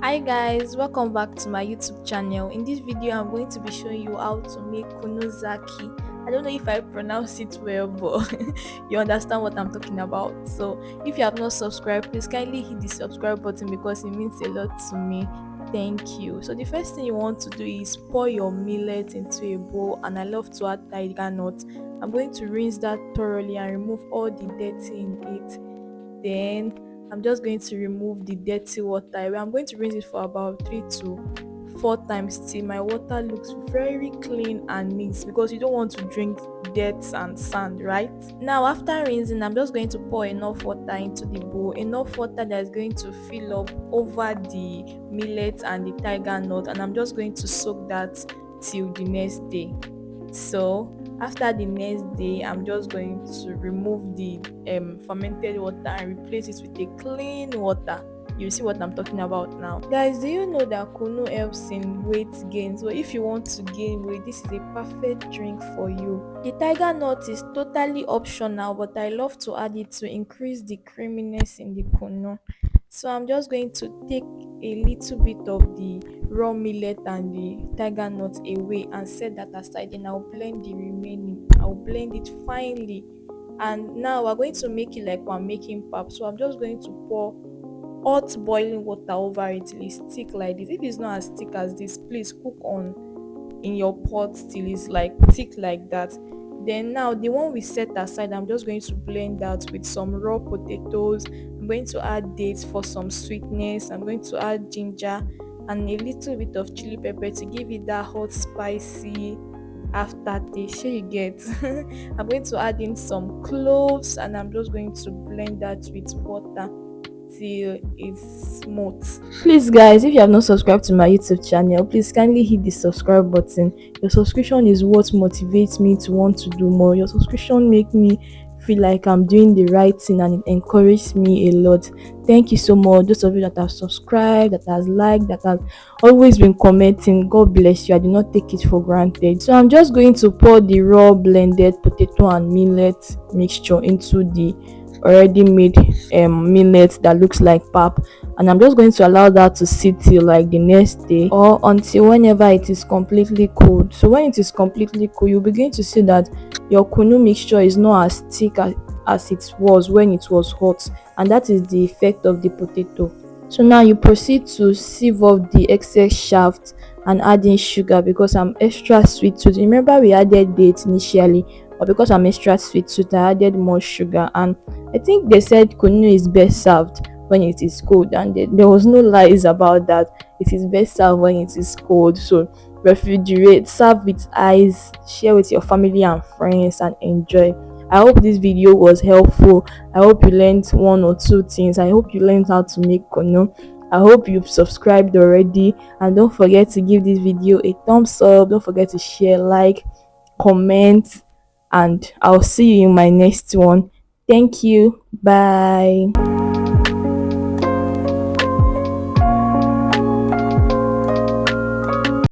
Hi guys, welcome back to my YouTube channel. In this video, I'm going to be showing you how to make Kunu Zaki. I don't know if I pronounce it well, but you understand what I'm talking about. So, if you have not subscribed, please kindly hit the subscribe button because it means a lot to me. Thank you. So, the first thing you want to do is pour your millet into a bowl, and I love to add tiger nut. I'm going to rinse that thoroughly and remove all the dirty in it. Then I'm just going to remove the dirty water away. I'm going to rinse it for about 3 to 4 times till my water looks very clean and neat, because you don't want to drink dirt and sand, right? Now after rinsing, I'm just going to pour enough water into the bowl, enough water that is going to fill up over the millet and the tiger nut, and I'm just going to soak that till the next day. So after the next day, I'm just going to remove the fermented water and replace it with a clean water. You see what I'm talking about now, guys. Do you know that Kunu helps in weight gain? So if you want to gain weight, this is a perfect drink for you. The tiger nut is totally optional, but I love to add it to increase the creaminess in the Kunu. So I'm just going to take a little bit of the raw millet and the tiger nut away and set that aside. Then I'll blend the remaining. I'll blend it finely. And now we're going to make it like we're making pap. So I'm just going to pour hot boiling water over it till it's thick like this. If it's not as thick as this, please cook on in your pot till it's like thick like that. Then now the one we set aside, I'm just going to blend that with some raw potatoes. I'm going to add dates for some sweetness. I'm going to add ginger and a little bit of chili pepper to give it that hot spicy aftertaste. Sure you get. I'm going to add in some cloves and I'm just going to blend that with water till it's smooth. Please guys, if you have not subscribed to my YouTube channel, please kindly hit the subscribe button. Your subscription is what motivates me to want to do more. Your subscription make me feel like I'm doing the right thing and it encourages me a lot. Thank you so much, those of you that have subscribed, that has liked, that has always been commenting. God bless you. I do not take it for granted. So I'm just going to pour the raw blended potato and millet mixture into the already made millet that looks like pap, and I'm just going to allow that to sit till like the next day or until whenever it is completely cold. So when it is completely cool, you begin to see that your kunu mixture is not as thick as it was when it was hot, and that is the effect of the potato. So now you proceed to sieve off the excess shaft and add in sugar, because I'm extra sweet tooth. Remember we added dates initially, but because I'm extra sweet tooth, I added more sugar. And I think they said kunu is best served when it is cold, and there was no lies about that. It is best served when it is cold. So refrigerate, serve with ice, share with your family and friends, and enjoy. I hope this video was helpful. I hope you learned one or two things. I hope you learned how to make kunu. I hope you've subscribed already, and don't forget to give this video a thumbs up. Don't forget to share, like, comment, and I'll see you in my next one. Thank you. Bye.